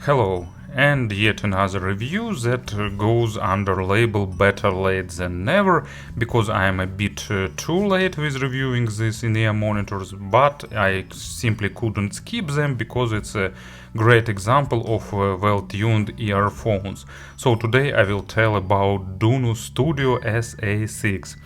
Hello, and yet another review that goes under label better late than never, because I am a bit too late with reviewing these in-ear monitors, but I simply couldn't skip them because it's a great example of well-tuned earphones. So today I will tell about Dunu Studio SA6.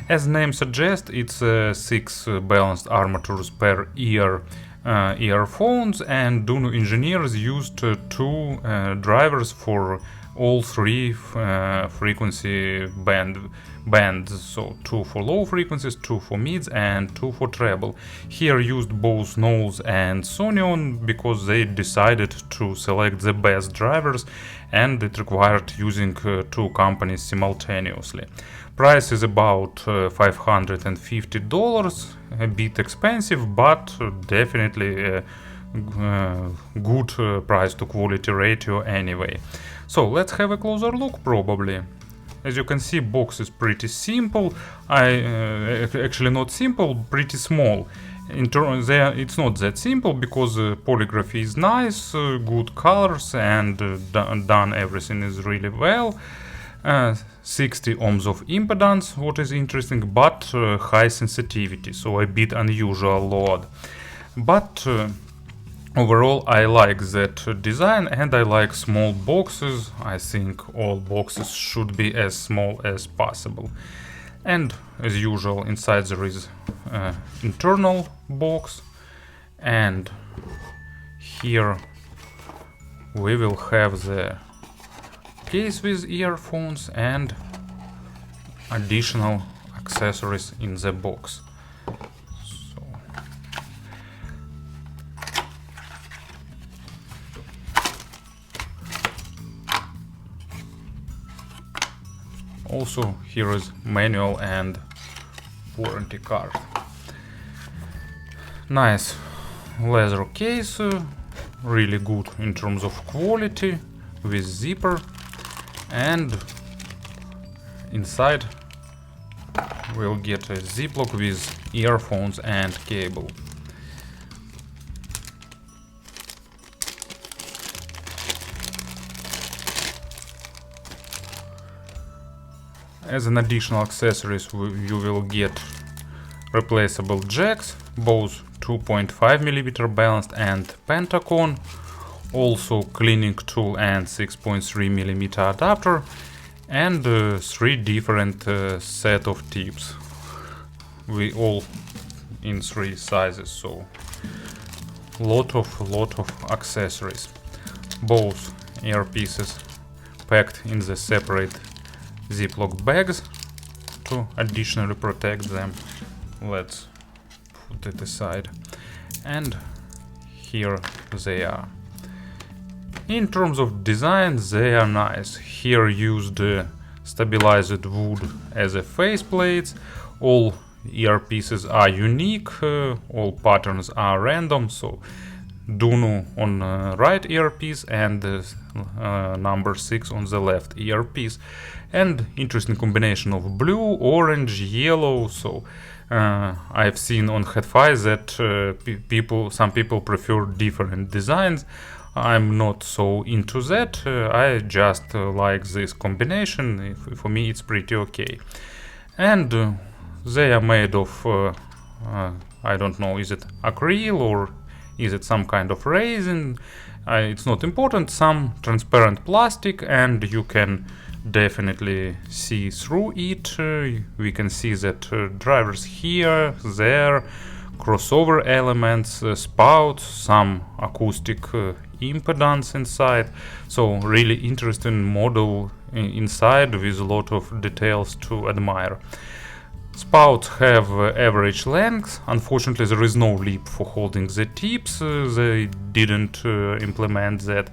As name suggests, it's 6 balanced armatures per ear earphones, and Dunu engineers used two drivers for all three frequency bands, so two for low frequencies, two for mids, and two for treble. Here used both Knowles and Sonion because they decided to select the best drivers, and it required using two companies simultaneously. Price is about $550, a bit expensive, but definitely a good price to quality ratio anyway. So let's have a closer look probably. As you can see, box is pretty simple. Actually not simple, pretty small. It's not that simple because polygraphy is nice, good colors, and done everything is really well. 60 ohms of impedance, what is interesting, but high sensitivity, so a bit unusual load. But overall I like that design, and I like small boxes. I think all boxes should be as small as possible. And as usual, inside there is internal box, and here we will have the case with earphones and additional accessories in the box. So also here is manual and warranty card. Nice leather case, really good in terms of quality, with zipper. And inside we'll get a ziplock with earphones and cable. As an additional accessories, you will get replaceable jacks, both 2.5mm balanced and Pentacon, also cleaning tool and 6.3mm adapter, and 3 different set of tips. We all in 3 sizes, so lot of accessories. Both earpieces packed in the separate Ziploc bags to additionally protect them. Let's put it aside, and here they are. In terms of design, they are nice. Here used stabilized wood as a faceplates. All earpieces are unique, all patterns are random, so Dunu on right earpiece and number 6 on the left earpiece. And interesting combination of blue, orange, yellow, so I've seen on Hi-Fi that some people prefer different designs. I'm not so into that. I just like this combination. For me it's pretty okay. And they are made of I don't know, is it acrylic or is it some kind of resin? It's not important. Some transparent plastic, and you can definitely see through it. We can see that drivers here, there, crossover elements, spouts, some acoustic impedance inside. So really interesting model inside with a lot of details to admire. Spouts have average length. Unfortunately there is no lip for holding the tips, they didn't implement that.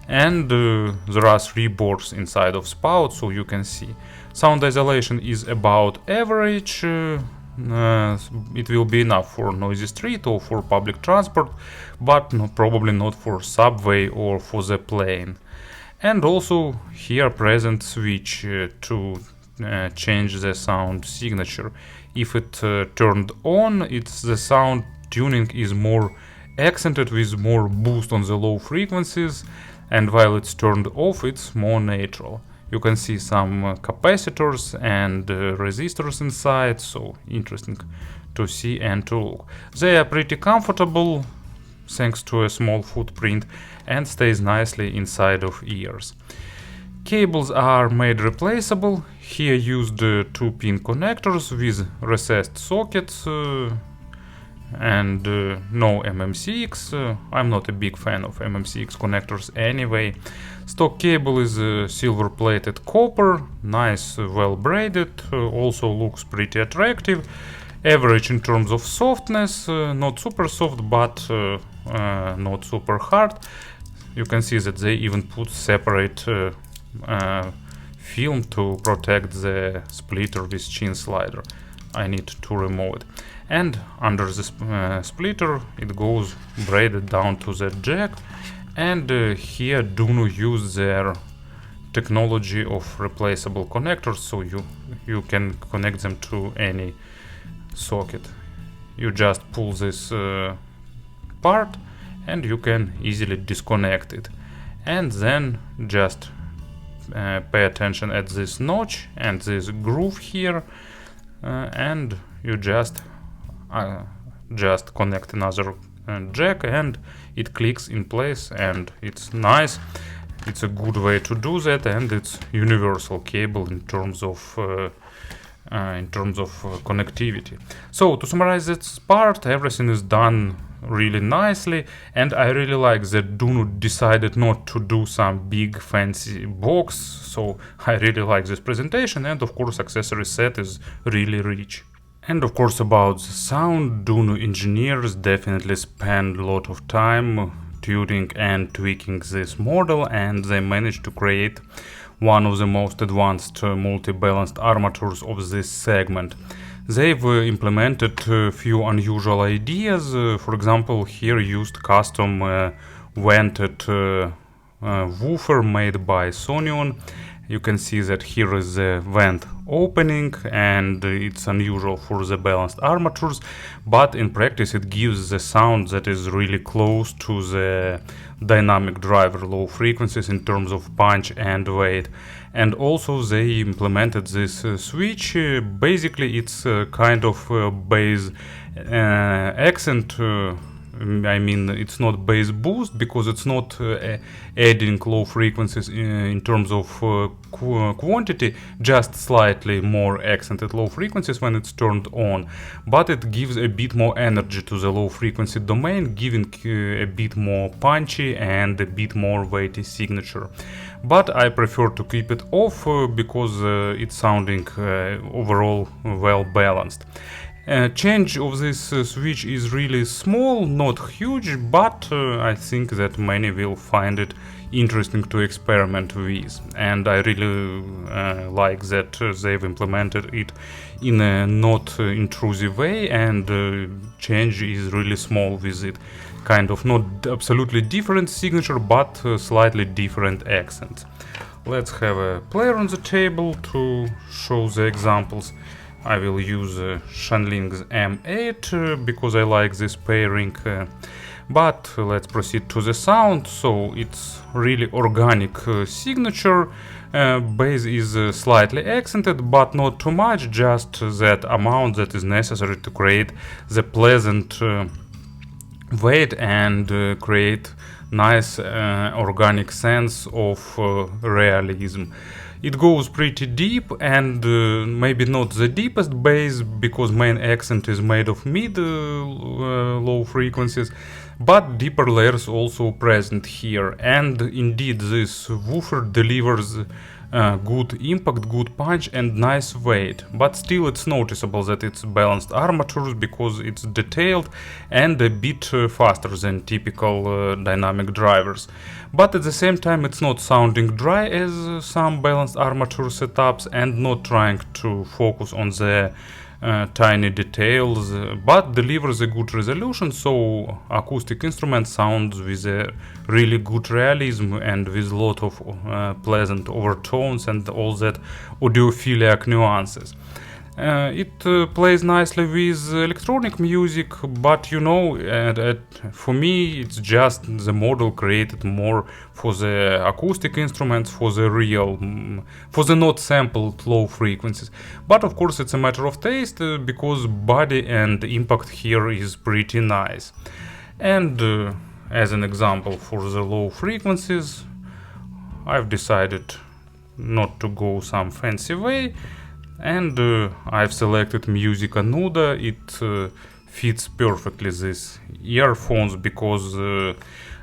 And there are 3 boards inside of spout, so you can see. Sound isolation is about average. It will be enough for noisy street or for public transport, but probably not for subway or for the plane. And also here present switch to change the sound signature. If it turned on, the sound tuning is more accented with more boost on the low frequencies, and while it's turned off, it's more natural. You can see some capacitors and resistors inside, so interesting to see and to look. They are pretty comfortable thanks to a small footprint and stays nicely inside of ears. Cables are made replaceable. Here used 2-pin connectors with recessed sockets and no MMCX. I'm not a big fan of MMCX connectors anyway. Stock cable is silver plated copper, nice, well braided, also looks pretty attractive. Average in terms of softness, not super soft but not super hard. You can see that they even put separate film to protect the splitter with chin slider. I need to remove it. And under the splitter it goes braided down to the jack, and here Dunu used their technology of replaceable connectors, so you can connect them to any socket. You just pull this part and you can easily disconnect it, and then just pay attention at this notch and this groove here, and you just connect another jack and it clicks in place, and it's nice. It's a good way to do that, and it's universal cable in terms of connectivity. So to summarize this part, everything is done really nicely, and I really like that Dunu decided not to do some big fancy box, so I really like this presentation, and of course accessory set is really rich. And of course about the sound, Dunu engineers definitely spend a lot of time tuning and tweaking this model, and they managed to create one of the most advanced multi-balanced armatures of this segment. They've implemented a few unusual ideas. For example, here used custom vented woofer made by Sonyon. You can see that here is the vent opening, and it's unusual for the balanced armatures, but in practice it gives the sound that is really close to the dynamic driver low frequencies in terms of punch and weight. And also they implemented this switch. Basically it's a kind of bass accent. I mean, it's not bass boost because it's not adding low frequencies in terms of quantity, just slightly more accented low frequencies when it's turned on, but it gives a bit more energy to the low frequency domain, giving a bit more punchy and a bit more weighty signature. But I prefer to keep it off because it's sounding overall well balanced. Change of this switch is really small, not huge, but I think that many will find it interesting to experiment with, and I really like that they've implemented it in a not intrusive way, and change is really small with it. Kind of not absolutely different signature, but slightly different accent. Let's have a player on the table to show the examples. I will use Shanling's M8 because I like this pairing, but let's proceed to the sound. So it's really organic signature. Bass is slightly accented, but not too much, just that amount that is necessary to create the pleasant weight and create nice organic sense of realism. It goes pretty deep, and maybe not the deepest bass because main accent is made of mid low frequencies, but deeper layers also present here, and indeed this woofer delivers good impact, good punch and nice weight, but still it's noticeable that it's balanced armatures because it's detailed and a bit faster than typical dynamic drivers. But at the same time it's not sounding dry as some balanced armature setups, and not trying to focus on the tiny details, but delivers a good resolution, so acoustic instrument sounds with a really good realism and with a lot of pleasant overtones and all that audiophilic nuances. It plays nicely with electronic music, but you know, for me, it's just the model created more for the acoustic instruments, for the real, for the not sampled low frequencies. But of course, it's a matter of taste, because body and impact here is pretty nice. And as an example for the low frequencies, I've decided not to go some fancy way, and I've selected Musica Nuda. It fits perfectly these earphones because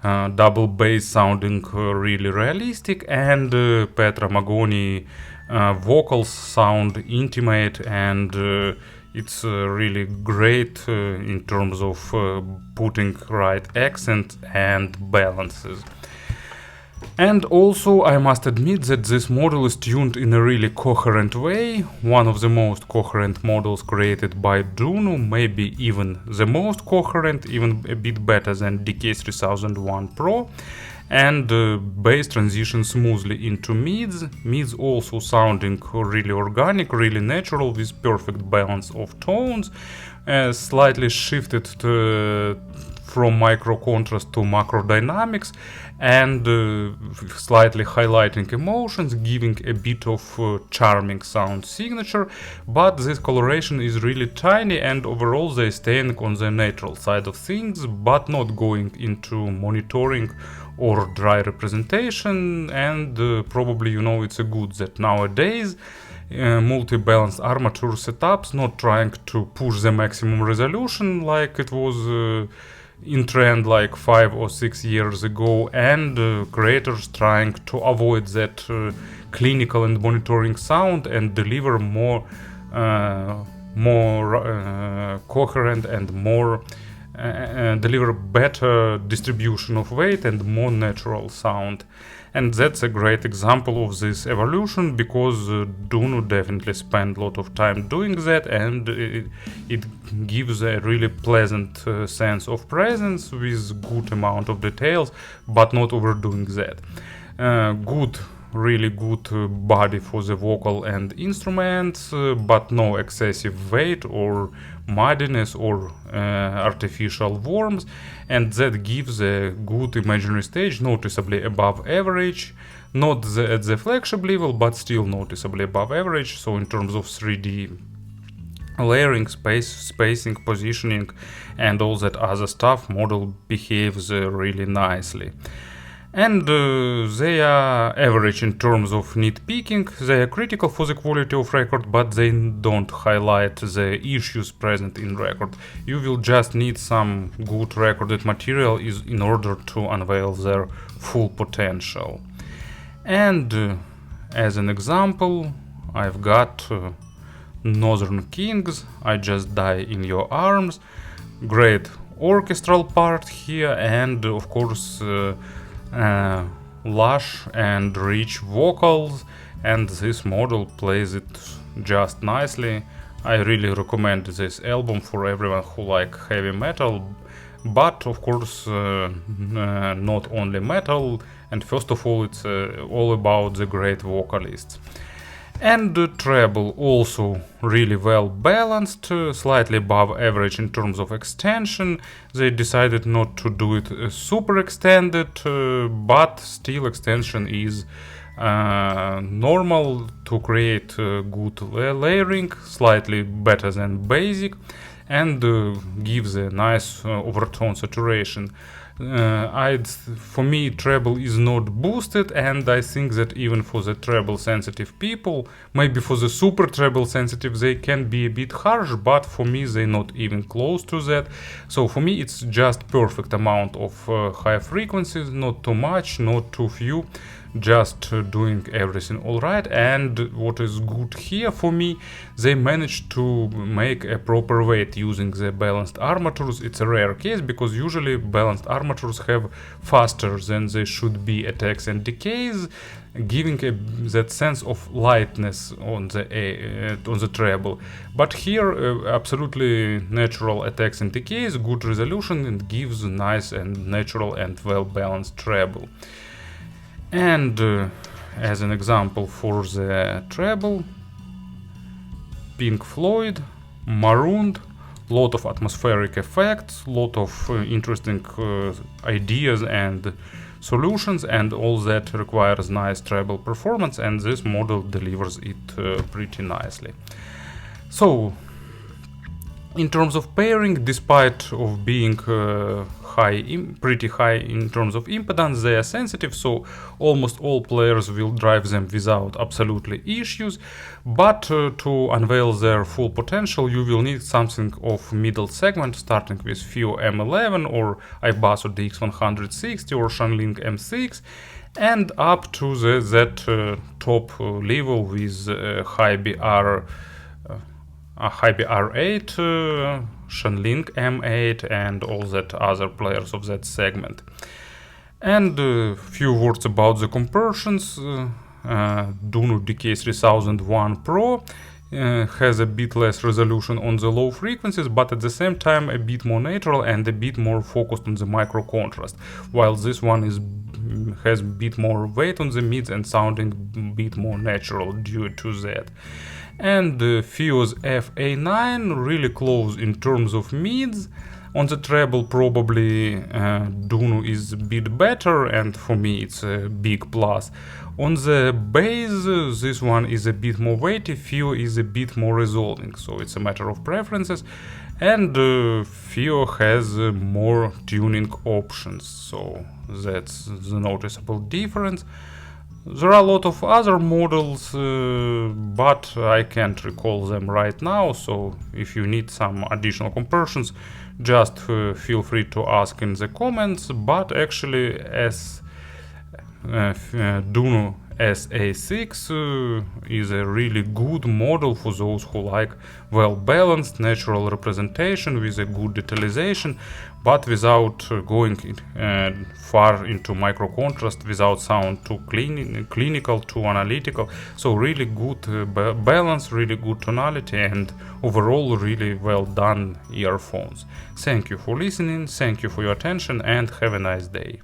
double bass sounding really realistic, and Petra Magoni vocals sound intimate, and it's really great in terms of putting right accent and balances. And also I must admit that this model is tuned in a really coherent way, one of the most coherent models created by Dunu, maybe even the most coherent, even a bit better than DK3001 Pro. And bass transitions smoothly into mids also sounding really organic, really natural, with perfect balance of tones, slightly shifted from micro contrast to macro dynamics, and slightly highlighting emotions, giving a bit of charming sound signature. But this coloration is really tiny, and overall they staying on the natural side of things, but not going into monitoring or dry representation. And probably you know it's a good that nowadays multi-balanced armature setups not trying to push the maximum resolution like it was in trend like 5 or 6 years ago, and creators trying to avoid that clinical and monitoring sound and deliver more coherent and more deliver better distribution of weight and more natural sound. And that's a great example of this evolution, because Dunu definitely spent a lot of time doing that, and it gives a really pleasant sense of presence with good amount of details, but not overdoing that. Really good body for the vocal and instruments, but no excessive weight or muddiness or artificial warmth, and that gives a good imaginary stage noticeably above average, not at the flagship level, but still noticeably above average. So in terms of 3D layering, spacing, positioning, and all that other stuff, model behaves really nicely. And they are average in terms of nitpicking. They are critical for the quality of record, but they don't highlight the issues present in record. You will just need some good recorded material in order to unveil their full potential. And as an example, I've got Northern Kings, I Just Die in Your Arms. Great orchestral part here, and of course lush and rich vocals, and this model plays it just nicely. I really recommend this album for everyone who like heavy metal, but of course not only metal, and first of all it's all about the great vocalists. And the treble also really well balanced, slightly above average in terms of extension. They decided not to do it super extended, but still extension is normal to create good layering, slightly better than basic, and gives a nice overtone saturation. For me, treble is not boosted, and I think that even for the treble sensitive people, maybe for the super treble sensitive, they can be a bit harsh, but for me they're not even close to that. So for me it's just perfect amount of high frequencies, not too much, not too few, just doing everything all right. And what is good here for me, they managed to make a proper weight using the balanced armatures. It's a rare case, because usually balanced armatures have faster than they should be attacks and decays, giving that sense of lightness on the treble. But here absolutely natural attacks and decays, good resolution, and gives nice and natural and well balanced treble. And as an example for the treble, Pink Floyd, Marooned, lot of atmospheric effects, lot of interesting ideas and solutions, and all that requires nice treble performance, and this model delivers it pretty nicely. So in terms of pairing, despite of being pretty high in terms of impedance, they are sensitive, so almost all players will drive them without absolutely issues. But to unveil their full potential, you will need something of middle segment, starting with FIO M11 or iBasso DX160 or Shanling M6, and up to that top level with high BR8, Shanling M8, and all that other players of that segment. And a few words about the conversions. Dunu DK3001 Pro has a bit less resolution on the low frequencies, but at the same time a bit more natural and a bit more focused on the micro contrast, while this one has a bit more weight on the mids and sounding a bit more natural due to that. And FIO's FA9 really close in terms of mids. On the treble probably Dunu is a bit better, and for me it's a big plus. On the bass, this one is a bit more weighty, FIO is a bit more resolving, so it's a matter of preferences. And FIO has more tuning options, so that's the noticeable difference. There are a lot of other models, but I can't recall them right now, so if you need some additional comparisons, just feel free to ask in the comments. But actually, as Dunu SA6 is a really good model for those who like well-balanced natural representation with a good detalization, but without going far into micro contrast, without sound too clinical, too analytical. So really good balance, really good tonality, and overall really well done earphones. Thank you for listening, thank you for your attention, and have a nice day.